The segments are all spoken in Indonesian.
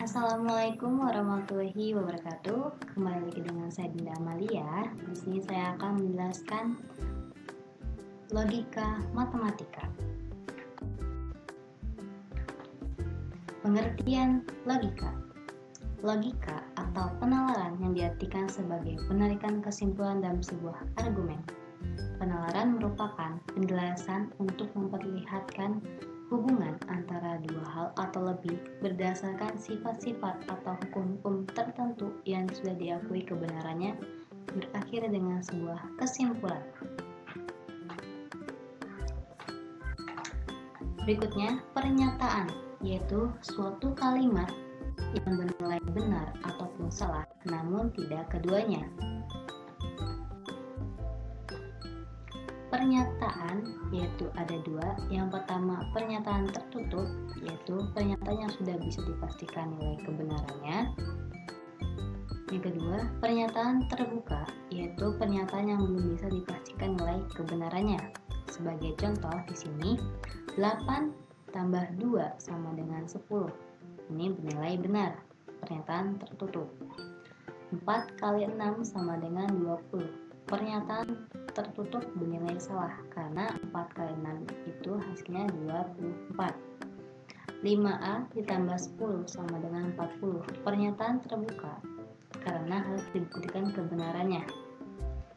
Assalamualaikum warahmatullahi wabarakatuh. Kembali lagi dengan saya Dinda Amalia. Di sini saya akan menjelaskan logika matematika. Pengertian logika. Logika atau penalaran yang diartikan sebagai penarikan kesimpulan dalam sebuah argumen. Penalaran merupakan penjelasan untuk memperlihatkan hubungan antara dua hal atau lebih berdasarkan sifat-sifat atau hukum-hukum tertentu yang sudah diakui kebenarannya berakhir dengan sebuah kesimpulan. Berikutnya, pernyataan, yaitu suatu kalimat yang bernilai benar ataupun salah, namun tidak keduanya. Pernyataan yaitu ada dua. Yang pertama, pernyataan tertutup, yaitu pernyataan yang sudah bisa dipastikan nilai kebenarannya. Yang kedua, pernyataan terbuka, yaitu pernyataan yang belum bisa dipastikan nilai kebenarannya. Sebagai contoh di sini, 8 tambah 2 sama dengan 10. Ini bernilai benar, pernyataan tertutup. 4 kali 6 sama dengan 20. Pernyataan tertutup bernilai salah karena 4 kali 6 itu hasilnya 24. 5A ditambah 10 sama dengan 40. Pernyataan terbuka karena harus dibuktikan kebenarannya,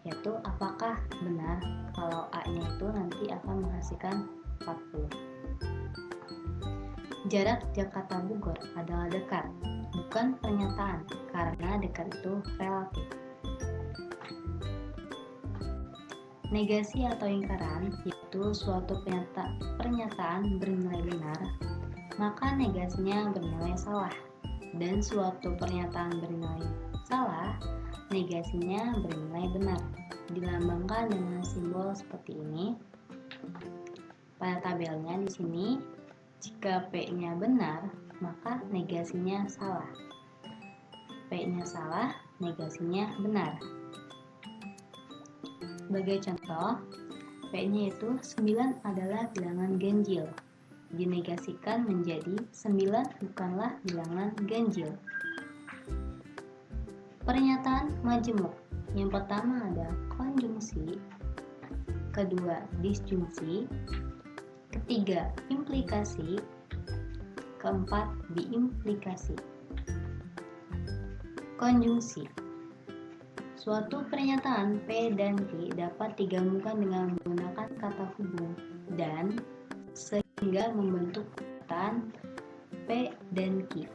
yaitu apakah benar kalau A-nya itu nanti akan menghasilkan 40. Jarak Jakarta Bogor adalah dekat, bukan pernyataan, karena dekat itu relatif. Negasi atau ingkaran, yaitu suatu pernyataan bernilai benar, maka negasinya bernilai salah, dan suatu pernyataan bernilai salah, negasinya bernilai benar. Dilambangkan dengan simbol seperti ini. Pada tabelnya di sini, jika P-nya benar, maka negasinya salah. P-nya salah, negasinya benar. Sebagai contoh, P-nya itu 9 adalah bilangan ganjil. Dinegasikan menjadi 9 bukanlah bilangan ganjil. Pernyataan majemuk. Yang pertama ada konjungsi, kedua disjungsi, ketiga implikasi, keempat diimplikasi. Konjungsi. Suatu pernyataan P dan Q dapat digabungkan dengan menggunakan kata hubung dan sehingga membentuk perkataan P dan Q.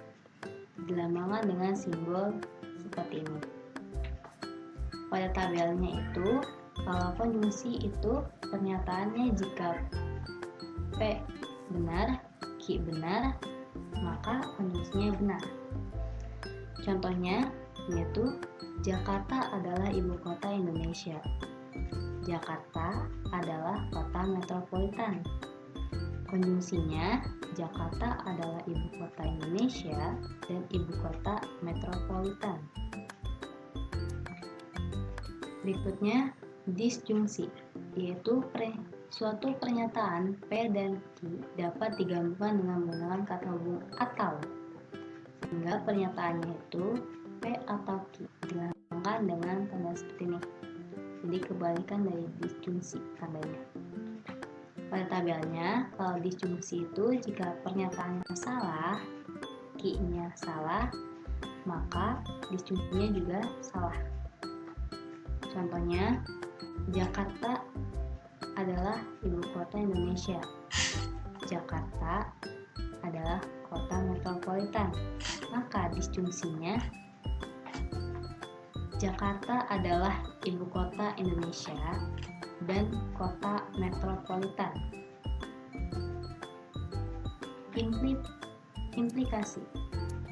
Dilambangkan dengan simbol seperti ini. Pada tabelnya itu, kalau konjungsi itu pernyataannya jika P benar, Q benar, maka konjungsinya benar. Contohnya yaitu Jakarta adalah ibu kota Indonesia. Jakarta adalah kota metropolitan. Konjungsinya, Jakarta adalah ibu kota Indonesia dan ibu kota metropolitan. Berikutnya, disjungsi, yaitu suatu pernyataan P dan Q dapat digabungkan dengan menggunakan kata hubung atau, sehingga pernyataannya itu P atau Q dilambangkan dengan tanda seperti ini. Jadi kebalikan dari disjungsi tandanya. Pada tabelnya, kalau disjungsi itu jika pernyataannya salah, Q-nya salah, maka disjungsinya juga salah. Contohnya, Jakarta adalah ibu kota Indonesia. Jakarta adalah kota metropolitan. Maka disjungsinya, Jakarta adalah ibu kota Indonesia dan kota metropolitan. Implikasi.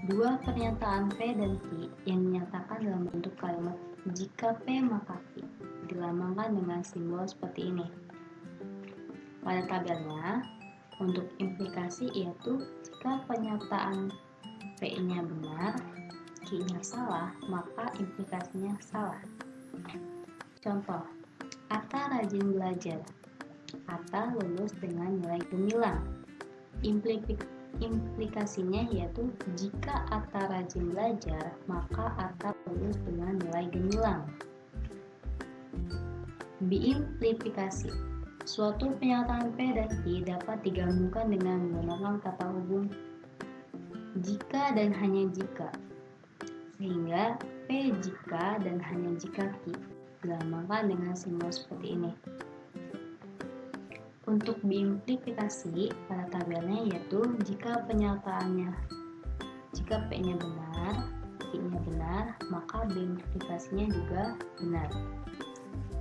Dua pernyataan P dan Q yang dinyatakan dalam bentuk kalimat jika P maka Q dilambangkan dengan simbol seperti ini. Pada tabelnya, untuk implikasi yaitu jika pernyataan P-nya benar, Q-nya salah, maka implikasinya salah. Contoh, Atta rajin belajar. Atta lulus dengan nilai gemilang. Implikasinya yaitu jika Atta rajin belajar, maka Atta lulus dengan nilai gemilang. Biimplifikasi. Suatu pernyataan P dan Q dapat digabungkan dengan menggunakan kata hubung jika dan hanya jika, sehingga P jika dan hanya jika Q dilambangkan dengan simbol seperti ini. Untuk biimplifikasi pada tabelnya yaitu jika pernyataannya, jika P-nya benar, Q-nya benar, maka biimplifikasinya juga benar.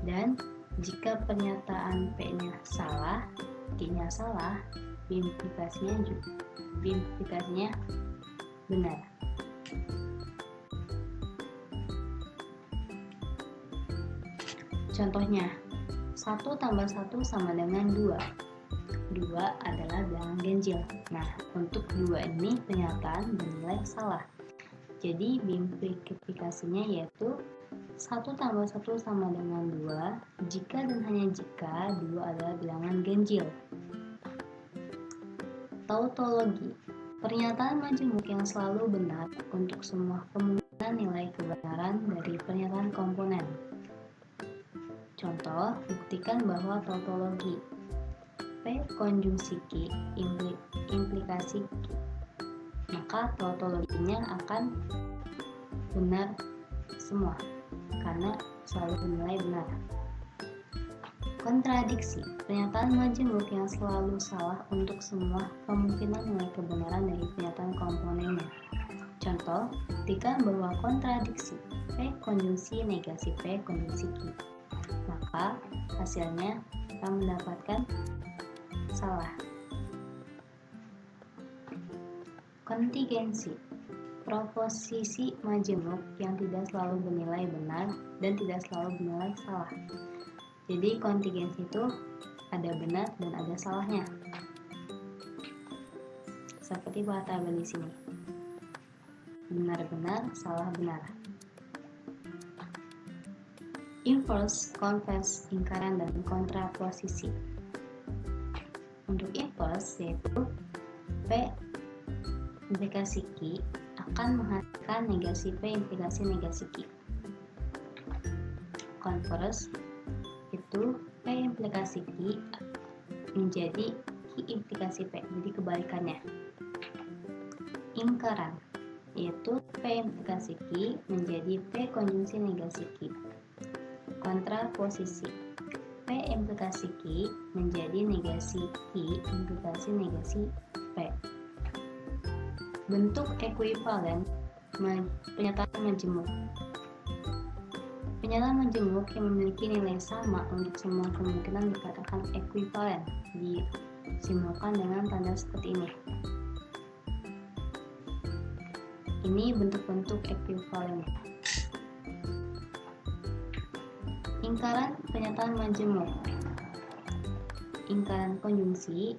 Dan jika pernyataan P-nya salah, Q-nya salah, biimplifikasinya benar. Contohnya, 1 tambah 1 sama dengan 2. 2 adalah bilangan ganjil. Nah, untuk 2 ini pernyataan bernilai salah. Jadi, biimplifikasinya yaitu 1 tambah 1 sama dengan 2 jika dan hanya jika 2 adalah bilangan ganjil. Tautologi. Pernyataan majemuk yang selalu benar untuk semua kemungkinan nilai kebenaran dari pernyataan komponen. Contoh, buktikan bahwa tautologi P konjungsi Q implikasi Q. Maka tautologinya akan benar semua karena selalu bernilai benar. Kontradiksi. Pernyataan majemuk yang selalu salah untuk semua kemungkinan nilai kebenaran dari pernyataan komponennya. Contoh, buktikan bahwa kontradiksi P konjungsi negasi P konjungsi Q. Maka hasilnya kita mendapatkan salah. Kontingensi. Proposisi majemuk yang tidak selalu bernilai benar dan tidak selalu bernilai salah. Jadi kontingensi itu ada benar dan ada salahnya. Seperti pada tabel di sini. Benar-benar, salah benar. Inverse, converse, lingkaran, dan kontraposisi. Untuk inverse yaitu P implikasi Q akan menghasilkan negasi P implikasi negasi Q. Converse itu P implikasi Q menjadi Q implikasi P, jadi kebalikannya. Lingkaran yaitu P implikasi Q menjadi P konjungsi negasi Q. Kontraposisi P implikasi Q menjadi negasi Q implikasi negasi P. Bentuk ekuivalen pernyataan majemuk. Pernyataan majemuk yang memiliki nilai sama untuk semua kemungkinan dikatakan ekuivalen, disimbolkan dengan tanda seperti ini. Ini bentuk-bentuk ekuivalennya. Lingkaran pernyataan majemuk. Lingkaran konjungsi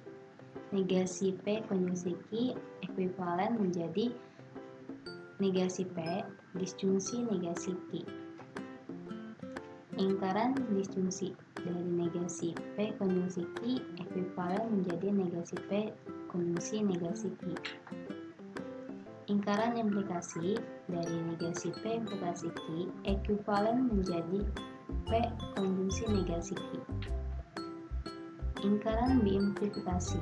negasi P konjungsi Q ekuivalen menjadi negasi P disjungsi negasi Q. Lingkaran disjungsi dari negasi P konjungsi Q ekuivalen menjadi negasi P konjungsi negasi Q. Lingkaran implikasi dari negasi P implikasi Q ekuivalen menjadi P konjungsi negasi Q. Lingkaran biimplifikasi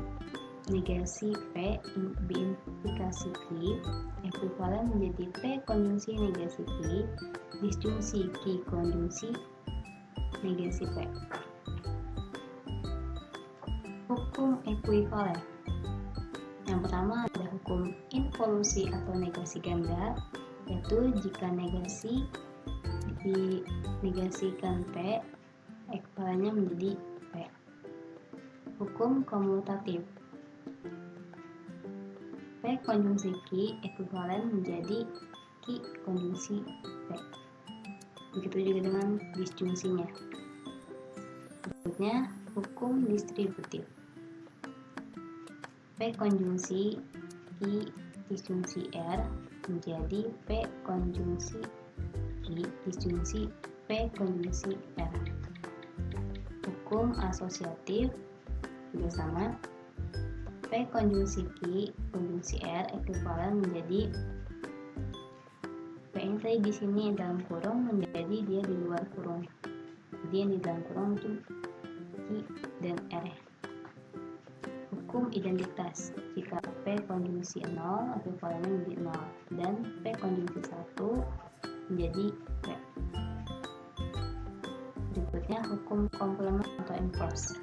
negasi P biimplikasi Q ekuivalen menjadi P konjungsi negasi Q disjungsi Q konjungsi negasi P. Hukum ekuivalen. Yang pertama ada hukum involusi atau negasi ganda, yaitu jika negasi dinegasikan P, ekuivalennya menjadi P. Hukum komutatif. P konjungsi Q ekuivalen menjadi Q konjungsi P. Begitu juga dengan disjungsinya. Berikutnya, hukum distributif. P konjungsi Q disjungsi R menjadi P konjungsi Q disjungsi P konjungsi R. Hukum asosiatif juga sama. P P konjungsi Q konjungsi R ekuivalen menjadi P ini tadi di sini dalam kurung menjadi dia di luar kurung. Jadi yang di dalam kurung itu Q dan R. Hukum identitas. Jika P konjungsi 0 ekuivalennya menjadi 0 dan P konjungsi 1 menjadi P. Berikutnya hukum komplement atau inverse.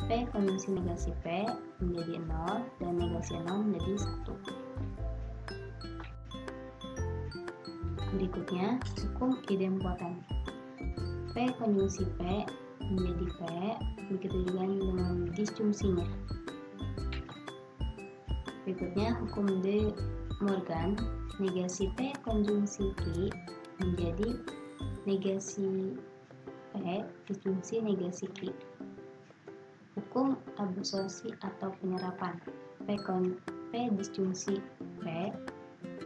P konjungsi negasi P menjadi 0 dan negasi 0 menjadi 1. Berikutnya hukum idempoten. P konjungsi P menjadi P, begitu juga dengan disjungsinya. Berikutnya hukum De Morgan. Negasi P konjungsi Q menjadi negasi P disjungsi negasi Q. Hukum absorpsi atau penyerapan. P disjungsi P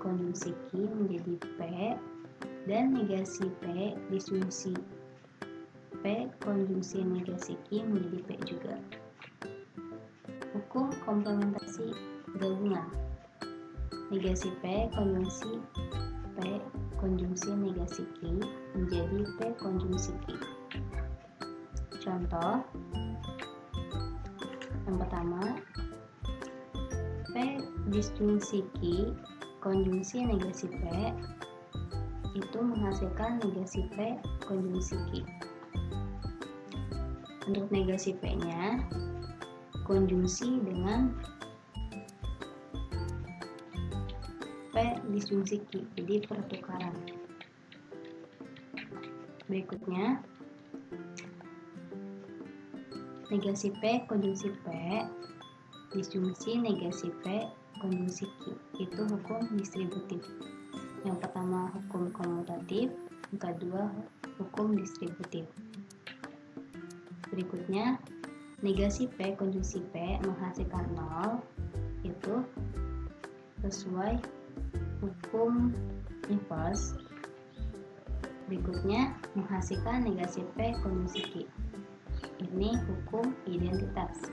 konjungsi Q menjadi P dan negasi P disjungsi P konjungsi negasi Q menjadi P juga. Hukum komplementasi gabungan. Negasi P konjungsi P konjungsi negasi Q menjadi P konjungsi Q. Contoh yang pertama, P disjungsi Q konjungsi negasi P itu menghasilkan negasi P konjungsi Q. Untuk negasi P nya konjungsi dengan P disjungsi Q, jadi pertukaran. Berikutnya negasi P konjungsi P disjungsi negasi P konjungsi Q, itu hukum distributif. Yang pertama hukum komutatif, yang kedua hukum distributif. Berikutnya negasi P konjungsi P menghasilkan 0, itu sesuai hukum inverse. Berikutnya menghasilkan negasi P konjungsi Q, ini hukum identitas.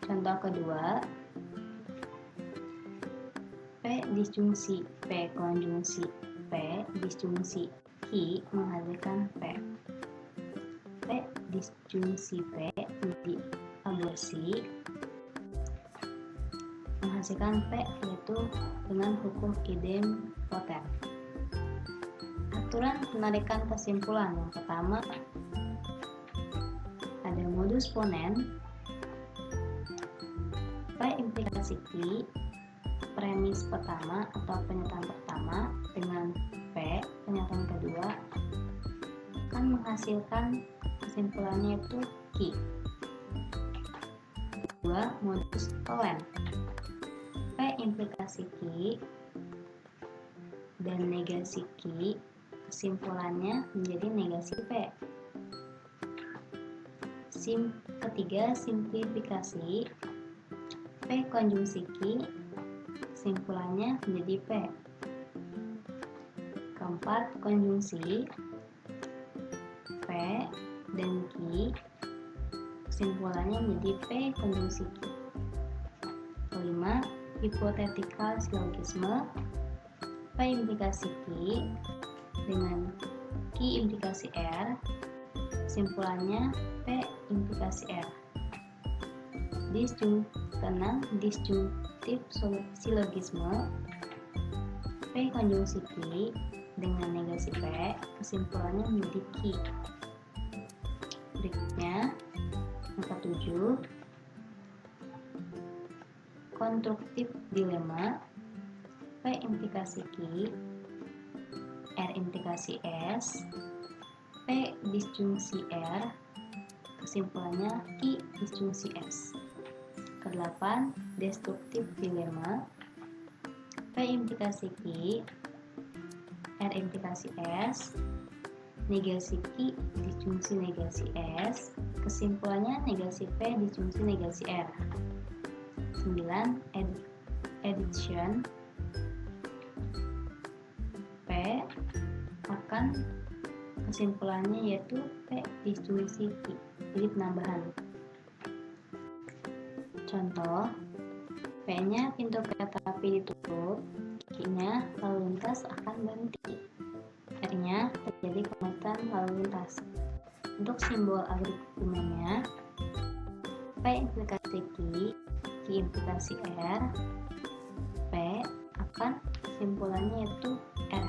Contoh kedua, P disjungsi P konjungsi P disjungsi Q menghasilkan P. P disjungsi P di aborsi menghasilkan P, yaitu dengan hukum idempoten. Aturan penarikan kesimpulan. Yang pertama ada modus ponen. P implikasi Q premis pertama atau pernyataan pertama dengan P pernyataan kedua akan menghasilkan kesimpulannya itu Q. Kedua, modus polen. P implikasi Q dan negasi Q kesimpulannya menjadi negasi P. Ketiga, simplifikasi. P konjungsi Q kesimpulannya menjadi P. Keempat, konjungsi P dan Q kesimpulannya menjadi P konjungsi Q. Kelima, hipotetical silogisme. P implikasi Q dengan Q implikasi R kesimpulannya P implikasi R. Keenam, disjunktif silogisme. P konjungsi Q dengan negasi P kesimpulannya menjadi Q. Berikutnya yang ketujuh, konstruktif dilema. P implikasi Q R implikasi S P disjungsi R kesimpulannya Q disjungsi S. Kedelapan, destruktif dilema. P implikasi Q R implikasi S negasi Q disjungsi negasi S kesimpulannya negasi P disjungsi negasi R. 9. Addition. P akan kesimpulannya yaitu P disjungsi Q, jadi penambahan. Contoh P-nya pintu kereta api ditutup, Q-nya lalu lintas akan berhenti, R-nya terjadi kemacetan lalu lintas. Untuk simbol argumennya, P implikasi Q implikasi R, P akan kesimpulannya yaitu R.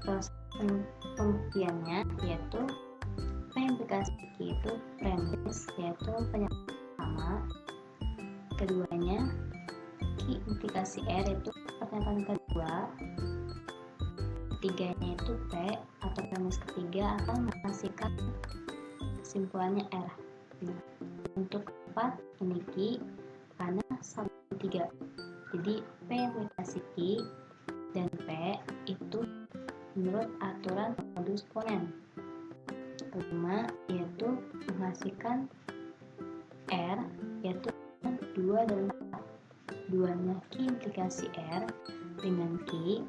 Proses pembuktiannya yaitu P implikasi Q itu premis, yaitu pernyataan pertama. Keduanya, Q implikasi R itu pernyataan kedua. Ketiganya itu P atau premis ketiga akan menghasilkan kesimpulannya R. Nah, untuk keempat ini Q karena 1-3. Jadi P implikasi Q dan P itu menurut aturan modus ponens. Kelima yaitu menghasilkan R yaitu 2 dan 4. Duanya Q implikasi R dengan Q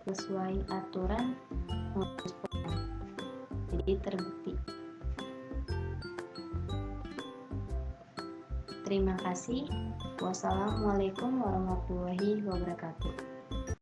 sesuai aturan modus ponens. Jadi terbukti. Terima kasih. Wassalamualaikum warahmatullahi wabarakatuh.